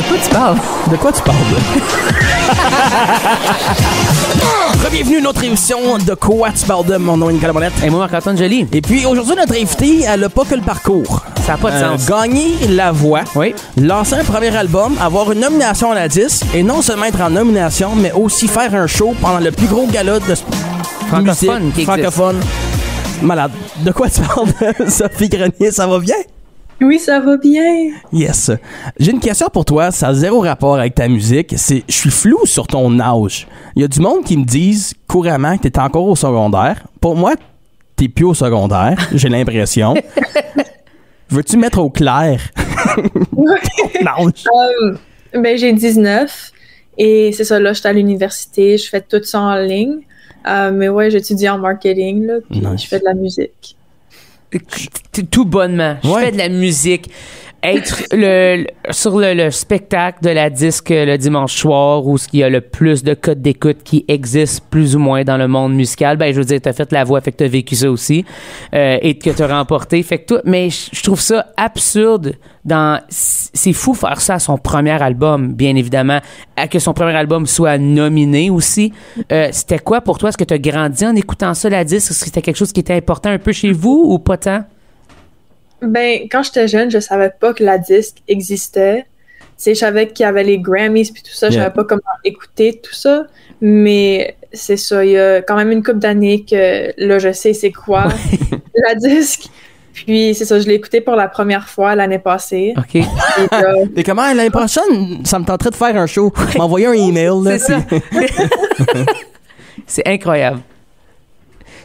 quoi tu parles? De quoi tu parles? Bienvenue à notre émission De quoi tu parles de. Mon nom est Nicolas Monette. Et moi, Marc-Antoine Joly. Et puis aujourd'hui, notre invité, elle a pas que le parcours. Ça n'a pas de sens. Gagner la voix, Oui. lancer un premier album, avoir une nomination à la disque, et non seulement être en nomination, mais aussi faire un show pendant le plus gros gala de Francophone musique qui francophone. Malade. De quoi tu parles de Sophie Grenier? Ça va bien? Oui, ça va bien. Yes. J'ai une question pour toi, ça a zéro rapport avec ta musique. Je suis flou sur ton âge. Il y a du monde qui me disent couramment que t'es encore au secondaire. Pour moi, t'es plus au secondaire, j'ai l'impression. Veux-tu mettre au clair ton âge? Ben, j'ai 19 et c'est ça, là, je suis à l'université, je fais tout ça en ligne. Mais ouais, j'étudie en marketing, là, puis Nice. je fais de la musique. Tout bonnement. Je Ouais. fais de la musique. Être sur le spectacle de la disque le dimanche soir où il y a le plus de codes d'écoute qui existent plus ou moins dans le monde musical, ben je veux dire, t'as fait la voix, fait que t'as vécu ça aussi et que t'as remporté. Fait que mais je trouve ça absurde. C'est fou faire ça à son premier album, bien évidemment, à que son premier album soit nominé aussi. C'était quoi pour toi? Est-ce que t'as grandi en écoutant ça, la disque? Est-ce que c'était quelque chose qui était important un peu chez vous ou pas tant? Ben, quand j'étais jeune, je savais pas que la disque existait. Tu sais, je savais qu'il y avait les Grammys puis tout ça, je Yeah. savais pas comment écouter tout ça. Mais c'est ça, il y a quand même une couple d'années que là, je sais c'est quoi la disque. Puis c'est ça, je l'ai écouté pour la première fois l'année passée. OK. Et là, Et comment, l'année prochaine, ça me tenterait de faire un show. M'envoyer un email. Là, C'est ça. C'est incroyable.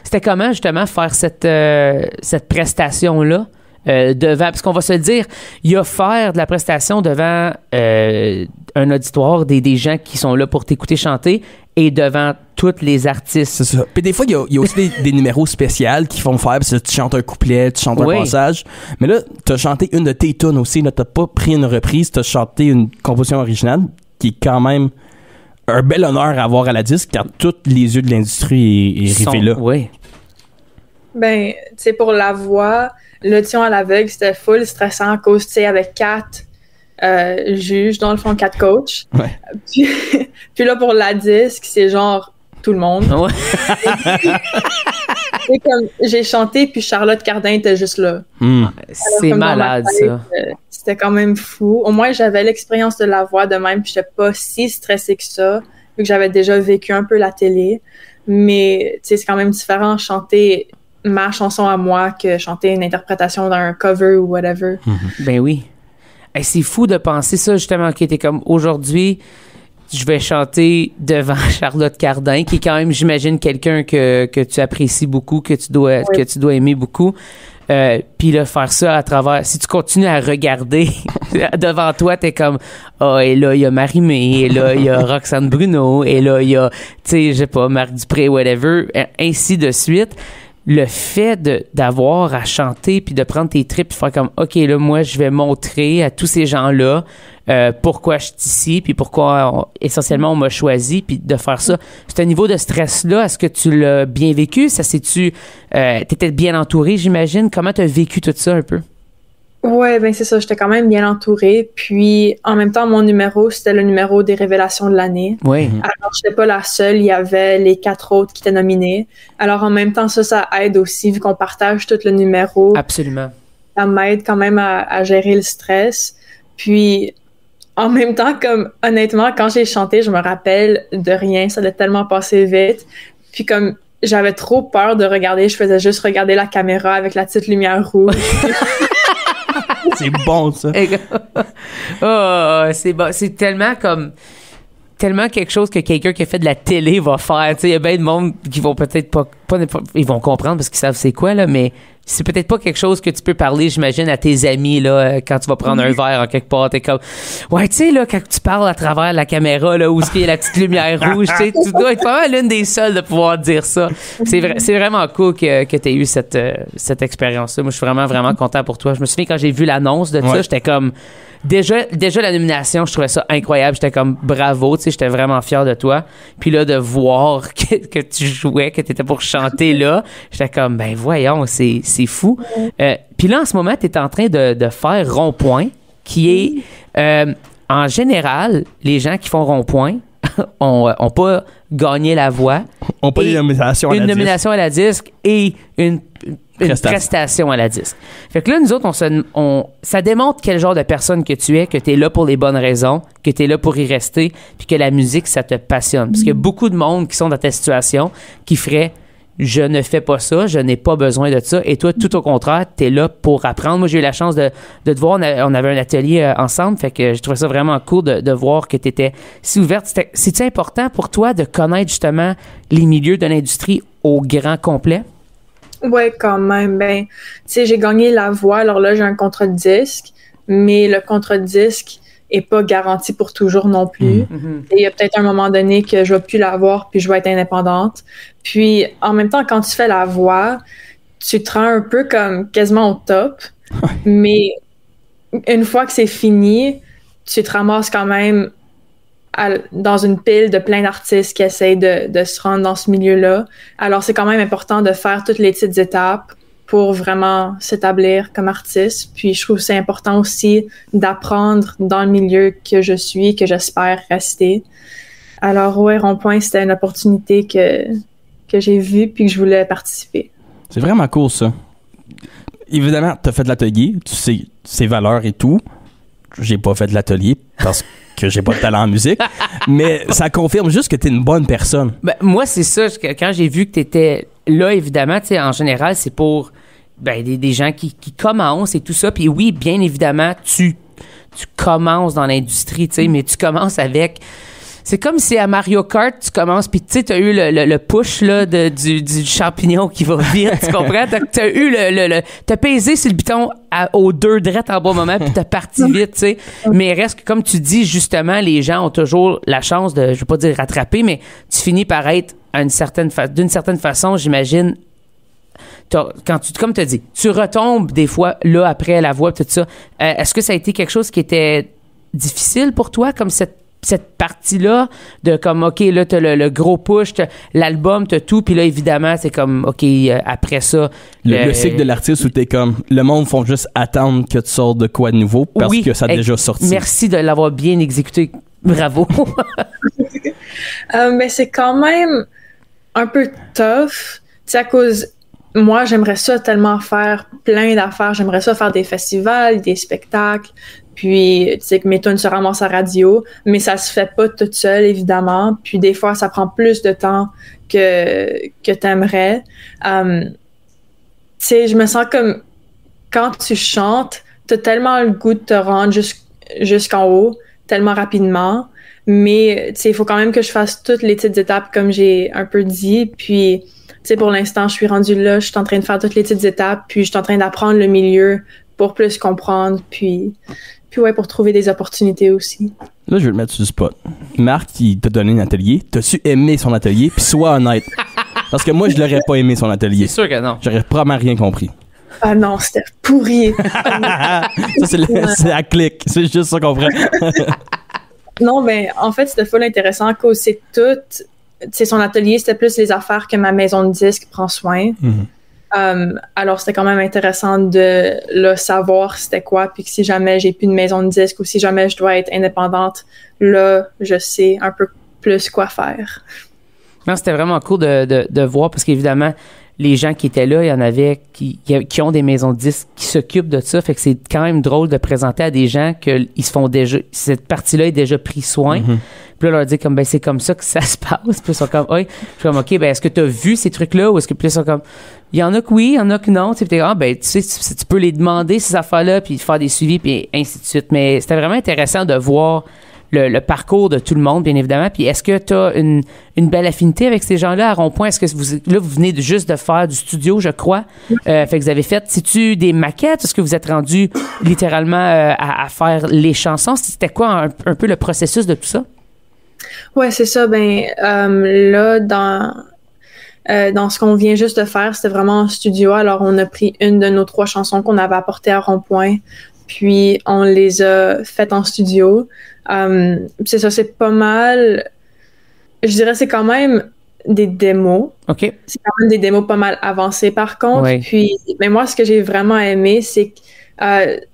C'était comment, justement, faire cette prestation-là devant... Parce qu'on va se le dire, il y a faire de la prestation devant un auditoire, des gens qui sont là pour t'écouter chanter et devant tous les artistes. C'est ça. Puis des fois, il y a aussi des numéros spéciaux qui font faire, parce que tu chantes un couplet, tu chantes Oui. un passage. Mais là, t'as chanté une de tes tunes aussi. Là, t'as pas pris une reprise, t'as chanté une composition originale qui est quand même un bel honneur à avoir à la disque, car tous les yeux de l'industrie est rivés là. Oui. ben, tu sais, pour la voix, l'audition à l'aveugle, c'était full stressant à cause, tu sais, avec 4 juges, dans le fond, 4 coachs. Ouais. Puis là, pour la disque, c'est genre tout le monde. Ouais. Et comme j'ai chanté, puis Charlotte Cardin était juste là. C'est Comme dans ma malade, tête, ça. C'était quand même fou. Au moins, j'avais l'expérience de la voix de même, puis j'étais pas si stressée que ça, vu que j'avais déjà vécu un peu la télé. Mais, tu sais, c'est quand même différent chanter ma chanson à moi que chanter une interprétation d'un cover ou whatever. Ben oui. Hey, c'est fou de penser ça, justement, qui était comme aujourd'hui, je vais chanter devant Charlotte Cardin, qui est quand même, j'imagine, quelqu'un que tu apprécies beaucoup, que tu dois aimer beaucoup. Puis là, faire ça à travers... Si tu continues à regarder devant toi, t'es comme... et là, il y a Marie-Mé, et là, il y a Roxane Bruno, et là, il y a, tu sais, je sais pas, Marc Dupré, whatever, ainsi de suite. Le fait d'avoir à chanter puis de prendre tes tripes puis faire comme OK, là, moi, je vais montrer à tous ces gens-là pourquoi je suis ici puis pourquoi essentiellement on m'a choisi puis de faire ça. C'est un niveau de stress-là. Est-ce que tu l'as bien vécu? Ça, t'étais bien entouré, j'imagine. Comment t'as vécu tout ça un peu? Ouais, ben c'est ça, j'étais quand même bien entourée. Puis, en même temps, mon numéro, c'était le numéro des révélations de l'année. Oui. Alors, j'étais pas la seule, il y avait les 4 autres qui étaient nominés. Alors, en même temps, ça aide aussi, vu qu'on partage tout le numéro. Absolument. Ça m'aide quand même à gérer le stress. Puis, en même temps, comme, honnêtement, quand j'ai chanté, je me rappelle de rien, ça a tellement passé vite. Puis, comme, j'avais trop peur de regarder, je faisais juste regarder la caméra avec la petite lumière rouge. C'est bon, ça. C'est bon. C'est tellement quelque chose que quelqu'un qui a fait de la télé va faire. Tu sais, il y a bien de monde qui vont peut-être pas, ils vont comprendre parce qu'ils savent c'est quoi, là, mais c'est peut-être pas quelque chose que tu peux parler, j'imagine, à tes amis, là, quand tu vas prendre un verre en quelque part. T'es comme, ouais, tu sais, là, quand tu parles à travers la caméra, là, où il y a la petite lumière rouge, tu sais, tu dois être pas mal l'une des seules de pouvoir dire ça. C'est vraiment cool que tu aies eu cette expérience-là. Moi, je suis vraiment, vraiment content pour toi. Je me souviens quand j'ai vu l'annonce de ça, j'étais comme, déjà la nomination, je trouvais ça incroyable. J'étais comme, bravo, tu sais, j'étais vraiment fier de toi. Puis là, de voir que tu jouais, que t'étais pour chanter là, j'étais comme, ben voyons, c'est fou. Puis là, en ce moment, t'es en train de faire Rond-Point, qui est en général, les gens qui font rond-point ont pas gagné la voix. On pas une nomination à la disque. Une nomination à la disque et une prestation à la disque. Fait que là, nous autres, ça démontre quel genre de personne que tu es, que tu es là pour les bonnes raisons, que tu es là pour y rester, puis que la musique, ça te passionne. Parce qu'il y a beaucoup de monde qui sont dans ta situation qui ferait « je ne fais pas ça, je n'ai pas besoin de ça ». Et toi, tout au contraire, tu es là pour apprendre. Moi, j'ai eu la chance de te voir. On avait un atelier ensemble, fait que je trouvais ça vraiment cool de voir que tu étais si ouverte. C'est-tu important pour toi de connaître justement les milieux de l'industrie au grand complet? Ouais, quand même. Ben, tu sais, j'ai gagné la voix, alors là, j'ai un contrat de disque, mais le contrat de disque est pas garanti pour toujours non plus. Mm-hmm. Et il y a peut-être un moment donné que je vais plus l'avoir, puis je vais être indépendante. Puis, en même temps, quand tu fais la voix, tu te rends un peu comme quasiment au top, mais une fois que c'est fini, tu te ramasses quand même dans une pile de plein d'artistes qui essayent de se rendre dans ce milieu-là. Alors, c'est quand même important de faire toutes les petites étapes pour vraiment s'établir comme artiste. Puis, je trouve que c'est important aussi d'apprendre dans le milieu que je suis, que j'espère rester. Alors, ouais, Rond-Point, c'était une opportunité que j'ai vue puis que je voulais participer. C'est vraiment cool, ça. Évidemment, tu as fait de l'atelier, tu sais ses valeurs et tout. J'ai pas fait de l'atelier parce que j'ai pas de talent en musique, mais ça confirme juste que t'es une bonne personne. Ben, moi, c'est ça. Quand j'ai vu que t'étais là, évidemment, tu sais, en général, c'est pour des gens qui commencent et tout ça. Puis oui, bien évidemment, tu commences dans l'industrie, tu sais, mais tu commences avec... C'est comme si à Mario Kart, tu commences, puis tu sais, t'as eu le push là, du champignon qui va vite, tu comprends? T'as eu t'as pesé sur le bouton aux 2 drettes en bon moment, puis t'as parti vite, tu sais. Mais reste que, comme tu dis, justement, les gens ont toujours la chance de, je veux pas dire rattraper, mais tu finis par être d'une certaine façon, j'imagine, comme tu as dit, tu retombes des fois là après la voix, tout ça. Est-ce que ça a été quelque chose qui était difficile pour toi, comme cette partie-là de comme, OK, là, t'as le gros push, t'as l'album, t'as tout, puis là, évidemment, c'est comme, OK, après ça... Le cycle de l'artiste où t'es comme, le monde font juste attendre que tu sortes de quoi de nouveau parce que ça a déjà sorti. Merci de l'avoir bien exécuté. Bravo. Mais c'est quand même un peu tough, tu sais, à cause... Moi, j'aimerais ça tellement faire plein d'affaires. J'aimerais ça faire des festivals, des spectacles, puis, tu sais, que mes tunes se ramassent à radio, mais ça se fait pas toute seule, évidemment. Puis, des fois, ça prend plus de temps que t'aimerais. Tu sais, je me sens comme, quand tu chantes, t'as tellement le goût de te rendre jusqu'en haut, tellement rapidement. Mais, tu sais, il faut quand même que je fasse toutes les petites étapes, comme j'ai un peu dit, puis... Tu sais, pour l'instant, je suis rendue là, je suis en train de faire toutes les petites étapes, puis je suis en train d'apprendre le milieu pour plus comprendre, puis ouais, pour trouver des opportunités aussi. Là, je vais le mettre sur le spot. Marc, il t'a donné un atelier. T'as-tu aimé son atelier? Puis sois honnête. Parce que moi, je l'aurais pas aimé son atelier. C'est sûr que non. J'aurais probablement rien compris. Ah non, c'était pourri. Ça, c'est la clique. C'est juste ça qu'on prend. Non, ben, en fait, c'était full intéressant à cause c'est tout... Tu sais, son atelier, c'était plus les affaires que ma maison de disques prend soin. Mm-hmm. Alors, c'était quand même intéressant de là, savoir c'était quoi, puis que si jamais j'ai plus de maison de disques ou si jamais je dois être indépendante, là, je sais un peu plus quoi faire. Non, c'était vraiment cool de voir, parce qu'évidemment, les gens qui étaient là, il y en avait qui ont des maisons de disques, qui s'occupent de ça. Fait que c'est quand même drôle de présenter à des gens qu'ils se font déjà... Cette partie-là est déjà pris soin. Mm-hmm. Puis là, leur dire comme, ben, c'est comme ça que ça se passe. Puis ils sont comme, oui. Je suis comme, OK, ben, est-ce que tu as vu ces trucs-là? Ou est-ce que, puis ils sont comme, il y en a que oui, il y en a que non. Tu sais, ben, tu sais, tu peux les demander, ces affaires-là, puis faire des suivis, puis ainsi de suite. Mais c'était vraiment intéressant de voir le parcours de tout le monde, bien évidemment. Puis est-ce que tu as une belle affinité avec ces gens-là à Rond-Point? Est-ce que vous venez juste de faire du studio, je crois? Fait que vous avez fait, sais-tu, des maquettes? Est-ce que vous êtes rendu littéralement à faire les chansons? C'était quoi un peu le processus de tout ça? Ouais, c'est ça. Ben, là, dans ce qu'on vient juste de faire, c'était vraiment en studio. Alors, on a pris une de nos 3 chansons qu'on avait apportées à Rond-Point, puis on les a faites en studio. C'est ça, c'est pas mal. Je dirais c'est quand même des démos. OK. C'est quand même des démos pas mal avancées, par contre. Oui. Puis, mais moi, ce que j'ai vraiment aimé, c'est que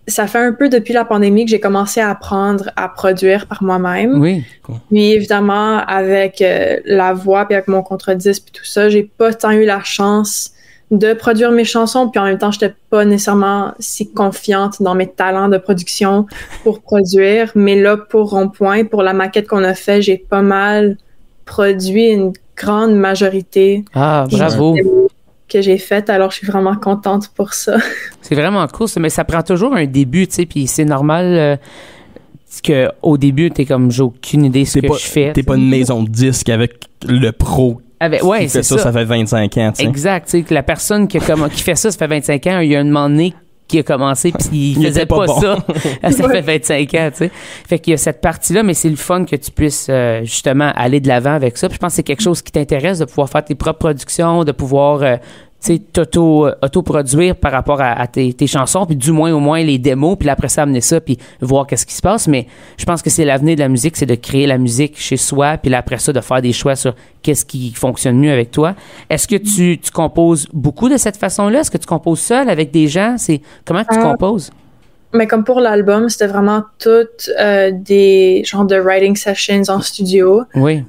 ça fait un peu depuis la pandémie que j'ai commencé à apprendre à produire par moi-même. Oui. Cool. Puis évidemment, avec la voix puis avec mon contre-disque puis tout ça, j'ai pas tant eu la chance de produire mes chansons. Puis en même temps, j'étais pas nécessairement si confiante dans mes talents de production pour produire. Mais là, pour Rond-Point, pour la maquette qu'on a fait, j'ai pas mal produit une grande majorité. Ah, bravo. Que j'ai faite, alors je suis vraiment contente pour ça. C'est vraiment cool, ça, mais ça prend toujours un début, tu sais, puis c'est normal qu'au début, t'es comme, j'ai aucune idée de ce que je fais. T'es pas une maison de disques avec le pro ouais, qui fait c'est ça fait 25 ans, tu sais. Exact, tu sais, que la personne qui fait ça fait 25 ans, il y a un moment donné qui a commencé puis il faisait pas bon. ça. Ça fait 25 ans, tu sais. Fait qu'il y a cette partie-là, mais c'est le fun que tu puisses justement aller de l'avant avec ça. Puis je pense que c'est quelque chose qui t'intéresse de pouvoir faire tes propres productions, de pouvoir tu sais, t'auto-produire par rapport à tes chansons, puis du moins au moins les démos, puis après ça amener ça, puis voir qu'est-ce qui se passe. Mais je pense que c'est l'avenir de la musique, c'est de créer la musique chez soi, puis après ça de faire des choix sur qu'est-ce qui fonctionne mieux avec toi. Est-ce que tu composes beaucoup de cette façon-là? Est-ce que tu composes seul avec des gens? Comment que tu composes? Mais comme pour l'album, c'était vraiment toutes des genres de writing sessions en studio. Oui.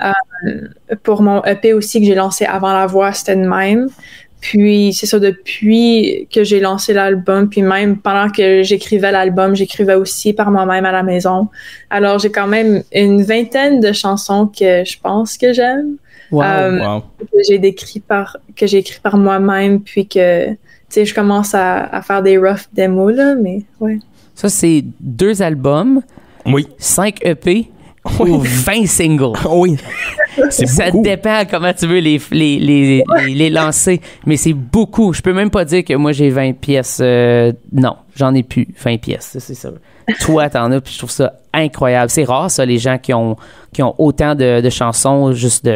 Pour mon EP aussi que j'ai lancé avant la voix, c'était de même. Puis c'est ça, depuis que j'ai lancé l'album, puis même pendant que j'écrivais l'album, j'écrivais aussi par moi-même à la maison. Alors j'ai quand même une vingtaine de chansons que je pense que j'aime. Wow. Que j'ai écrit par moi-même, puis que tu sais, je commence à faire des rough démos là, mais ouais. Ça c'est 2 albums, oui, 5 EP. Ou 20 singles. Oui. C'est ça beaucoup. dépend comment tu veux les lancer. Mais c'est beaucoup. Je peux même pas dire que moi, j'ai 20 pièces. Non, j'en ai plus 20 pièces. C'est ça. Toi, t'en as, puis je trouve ça incroyable. C'est rare, ça, les gens qui ont autant de chansons juste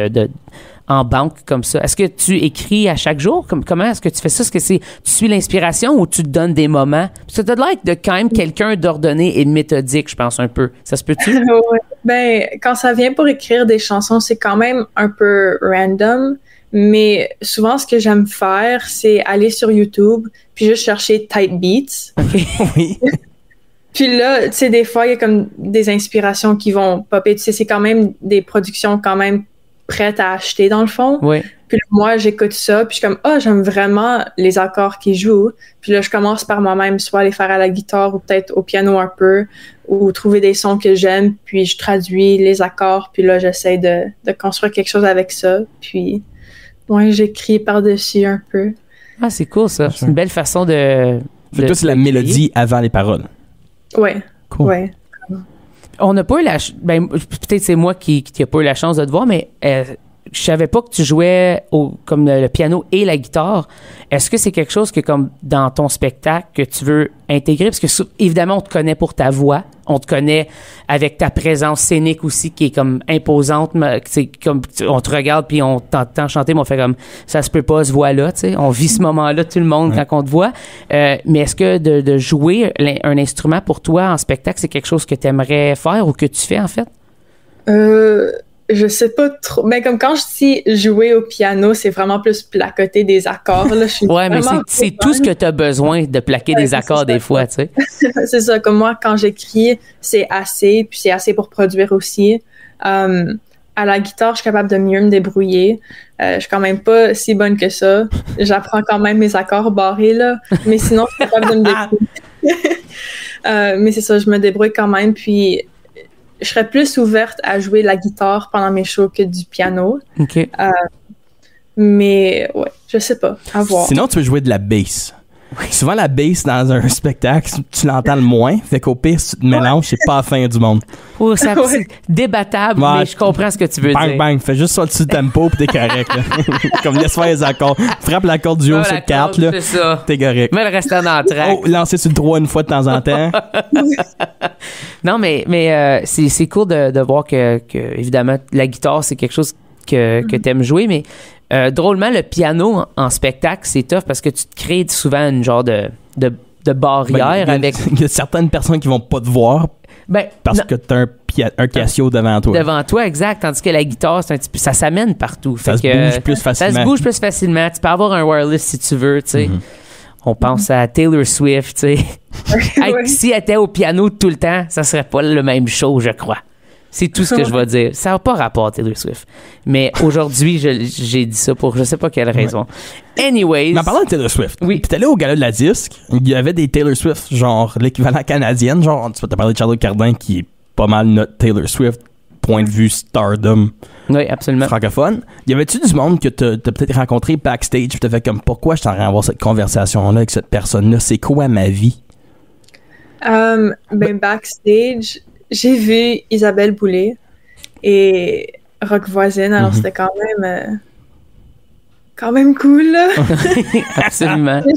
en banque comme ça. Est-ce que tu écris à chaque jour? Comment est-ce que tu fais ça? Est-ce que tu suis l'inspiration ou tu te donnes des moments? Parce que t'as l'air de quand même quelqu'un d'ordonné et de méthodique, je pense, un peu. Ça se peut-tu? Ouais. Ben, quand ça vient pour écrire des chansons, c'est quand même un peu random. Mais souvent, ce que j'aime faire, c'est aller sur YouTube puis juste chercher tight beats. OK. Oui. Puis là, tu sais, des fois, il y a comme des inspirations qui vont popper. Tu sais, c'est quand même des productions quand même prêtes à acheter, dans le fond. Oui. Puis là, moi, j'écoute ça, puis je suis comme, j'aime vraiment les accords qu'ils jouent. Puis là, je commence par moi-même, soit les faire à la guitare ou peut-être au piano un peu, ou trouver des sons que j'aime, puis je traduis les accords, puis là, j'essaie de construire quelque chose avec ça. Puis, ouais, j'écris par-dessus un peu. Ah, c'est cool, ça. C'est une belle façon de... Fait que toi, c'est la mélodie avant les paroles. Ouais. Cool. Ouais. On n'a pas eu peut-être c'est moi qui n'a pas eu la chance de te voir, mais je savais pas que tu jouais comme le piano et la guitare. Est-ce que c'est quelque chose que, comme dans ton spectacle, que tu veux intégrer? Parce que, évidemment, on te connaît pour ta voix. On te connaît avec ta présence scénique aussi, qui est comme imposante. C'est comme, on te regarde puis on t'entend chanter, mais on fait comme, ça se peut pas, ce voix-là, tu sais. On vit ce moment-là, tout le monde, quand on te voit. Mais est-ce que de jouer un instrument pour toi en spectacle, c'est quelque chose que tu aimerais faire ou que tu fais, en fait? Je sais pas trop. Mais comme quand je dis jouer au piano, c'est vraiment plus placoter des accords. Là. Ouais, mais c'est tout ce que tu as besoin de plaquer des accords des fois, tu sais. C'est ça. Comme moi, quand j'écris, c'est assez. Puis c'est assez pour produire aussi. À la guitare, je suis capable de mieux me débrouiller. Je suis quand même pas si bonne que ça. J'apprends quand même mes accords barrés, là. Mais sinon, je suis capable de me débrouiller. Mais c'est ça, je me débrouille quand même. Puis je serais plus ouverte à jouer la guitare pendant mes shows que du piano. OK. Mais ouais, je sais pas. À voir. Sinon, tu peux jouer de la bass. Oui. Souvent, la bass dans un spectacle, tu l'entends le moins. Fait qu'au pire, si tu te mélanges, c'est pas la fin du monde. Oh, c'est débattable, mais je comprends ce que tu veux dire. Bang, bang. Fais juste ça dessus le tempo pis t'es correct. Là. Comme laisse faire les accords. Frappe l'accord du haut sur le 4, là. C'est ça. T'es correct. Mets le restant dans le track. Oh, lancer sur le 3 une fois de temps en temps. Non, mais c'est cool de voir que, évidemment, la guitare, c'est quelque chose que t'aimes jouer, mais drôlement, le piano en spectacle, c'est tough parce que tu te crées souvent une genre de barrière avec... Il y a certaines personnes qui vont pas te voir parce que t'as un Casio devant toi. Devant toi, exact. Tandis que la guitare, c'est un petit peu, ça s'amène partout. Ça se bouge plus facilement. Ça se bouge plus facilement. Tu peux avoir un wireless si tu veux, tu sais. On pense à Taylor Swift, tu sais. Ouais. Si elle était au piano tout le temps, ça serait pas le même show, je crois. C'est tout ce que je vais dire. Ça n'a pas rapport à Taylor Swift. Mais aujourd'hui, j'ai dit ça pour je sais pas quelle raison. Anyways. Mais en parlant de Taylor Swift, oui. Puis t'allais au gala de la disque, il y avait des Taylor Swift, genre l'équivalent canadien, genre tu t'as parlé de Charlotte Cardin qui est pas mal notre Taylor Swift, point de vue stardom Oui, absolument. francophone. Y avait-tu du monde que t'as peut-être rencontré backstage puis t'as fait comme pourquoi je t'en à avoir cette conversation-là avec cette personne-là? C'est quoi ma vie? Backstage, j'ai vu Isabelle Boulay et Rock Voisine, alors c'était quand même cool, là. Absolument. Je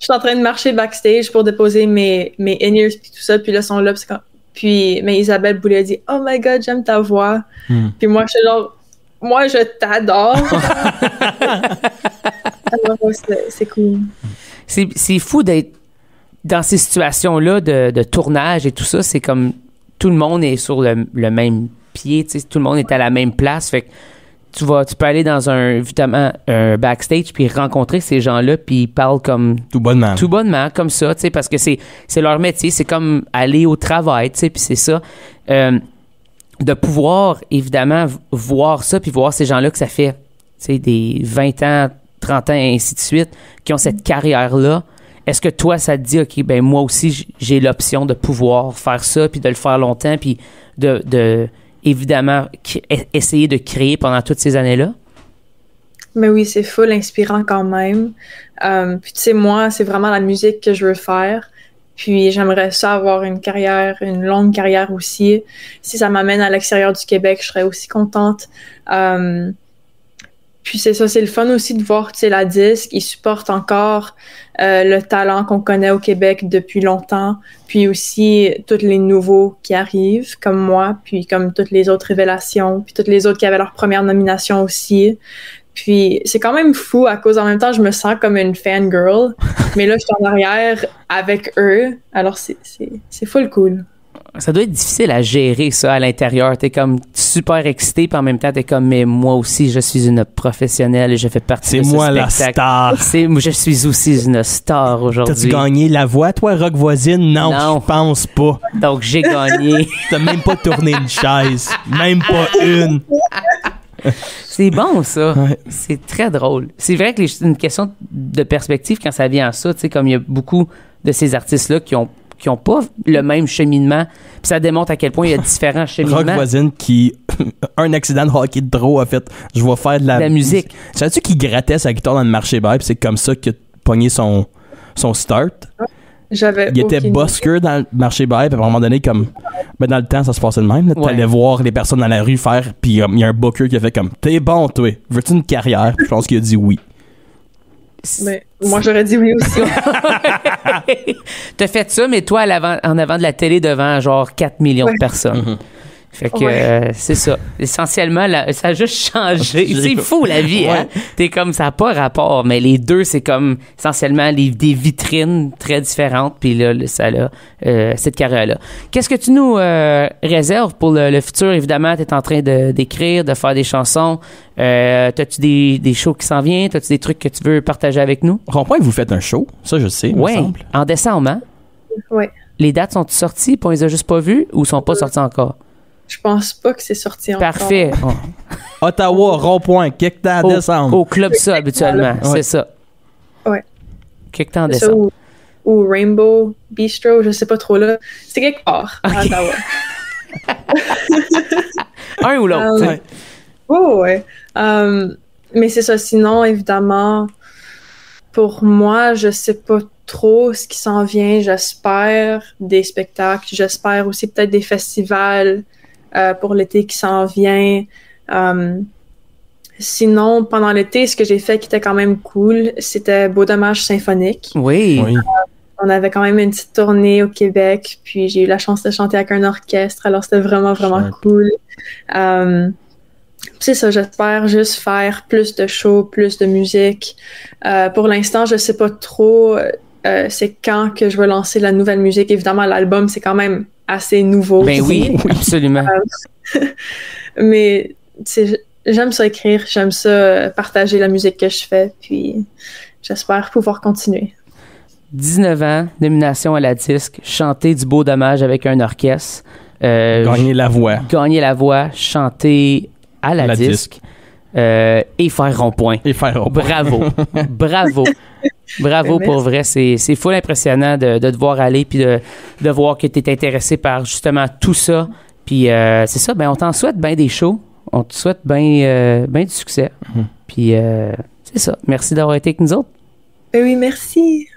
suis en train de marcher backstage pour déposer mes in-ears puis tout ça, puis là, sont là, mais Isabelle Boulay a dit « Oh my God, j'aime ta voix. Puis moi, je suis genre « Moi, je t'adore. » Alors, c'est cool. C'est fou d'être dans ces situations-là de tournage et tout ça. C'est comme tout le monde est sur le même pied, tu sais, tout le monde est à la même place. Fait que tu peux aller dans un backstage puis rencontrer ces gens-là puis ils parlent comme Tout bonnement comme ça, tu sais, parce que c'est leur métier, c'est comme aller au travail, tu sais, puis c'est ça. De pouvoir évidemment voir ça puis voir ces gens-là que ça fait, tu sais, des 20 ans, 30 ans et ainsi de suite qui ont cette carrière-là. Est-ce que toi, ça te dit, OK, ben moi aussi, j'ai l'option de pouvoir faire ça, puis de le faire longtemps, puis de évidemment, essayer de créer pendant toutes ces années-là? Mais oui, c'est full inspirant quand même. Puis tu sais, moi, c'est vraiment la musique que je veux faire. Puis j'aimerais ça avoir une longue carrière aussi. Si ça m'amène à l'extérieur du Québec, je serais aussi contente. Puis c'est ça, c'est le fun aussi de voir, tu sais, la disque, ils supportent encore le talent qu'on connaît au Québec depuis longtemps, puis aussi tous les nouveaux qui arrivent, comme moi, puis comme toutes les autres révélations, puis toutes les autres qui avaient leur première nomination aussi. Puis c'est quand même fou à cause, en même temps, je me sens comme une fangirl, mais là, je suis en arrière avec eux, alors c'est full cool. Ça doit être difficile à gérer ça à l'intérieur. T'es comme super excité, puis en même temps, t'es comme, mais moi aussi, je suis une professionnelle et je fais partie de ce spectacle. C'est moi la star. Je suis aussi une star aujourd'hui. T'as-tu gagné la voix, toi, Rock Voisine? Non, je pense pas. Donc, j'ai gagné. T'as même pas tourné une chaise. Même pas une. C'est bon, ça. Ouais. C'est très drôle. C'est vrai que c'est une question de perspective quand ça vient à ça. Tu sais, comme il y a beaucoup de ces artistes-là qui ont pas le même cheminement. Puis ça démontre à quel point il y a différents cheminements. Rock Voisine qui, un accident de hockey de draw, a fait je vais faire de la musique. Savais-tu qu'il grattait sa guitare dans le marché bail, puis c'est comme ça qu'il a pogné son start? Il était busker dans le marché bail, puis à un moment donné, comme dans le temps, ça se passait de même. T'allais voir les personnes dans la rue faire, puis il y a un booker qui a fait comme t'es bon, toi, veux-tu une carrière? Puis je pense qu'il a dit oui. Mais moi, j'aurais dit oui aussi. T'as fait ça, mais toi, en avant de la télé devant genre 4 millions de personnes. Mm-hmm. Fait que c'est ça. Essentiellement, ça a juste changé. C'est fou, la vie, hein? T'es comme, ça n'a pas rapport, mais les deux, c'est comme essentiellement des vitrines très différentes, puis là, ça a cette carrière-là. Qu'est-ce que tu nous réserves pour le futur? Évidemment, t'es en train d'écrire, de faire des chansons. T'as-tu des shows qui s'en viennent? T'as-tu des trucs que tu veux partager avec nous? Rond-Point, vous faites un show, ça je sais, oui, me semble. En décembre, hein? Oui. Les dates sont sorties, puis on les a juste pas vues, ou sont pas sorties encore? Je pense pas que c'est sorti encore. Parfait. Ottawa, Rond-Point, quelque temps en décembre. Au Club Ça, habituellement, c'est ça. Ouais. Quelque temps en décembre. Ou Rainbow Bistro, je sais pas trop là. C'est quelque part à Ottawa. Un ou l'autre. Ouais. Mais c'est ça. Sinon, évidemment, pour moi, je sais pas trop ce qui s'en vient. J'espère des spectacles. J'espère aussi peut-être des festivals pour l'été qui s'en vient. Sinon, pendant l'été, ce que j'ai fait qui était quand même cool, c'était Beau Dommage symphonique. Oui. On avait quand même une petite tournée au Québec, puis j'ai eu la chance de chanter avec un orchestre, alors c'était vraiment, vraiment cool. C'est ça, j'espère juste faire plus de shows, plus de musique. Pour l'instant, je sais pas trop c'est quand que je vais lancer la nouvelle musique. Évidemment, l'album, c'est quand même assez nouveau. Ben oui, absolument. Mais j'aime ça écrire, j'aime ça partager la musique que je fais, puis j'espère pouvoir continuer. 19 ans, nomination à la disque, chanter du Beau Dommage avec un orchestre. Gagner la voix. Gagner la voix, chanter à la disque. Et faire rond-point. Bravo. Bravo. Bravo pour vrai. C'est full impressionnant de te voir aller puis de voir que tu es intéressé par justement tout ça. Puis c'est ça, ben on t'en souhaite bien des shows. On te souhaite bien du succès. Puis c'est ça. Merci d'avoir été avec nous autres. Oui, merci.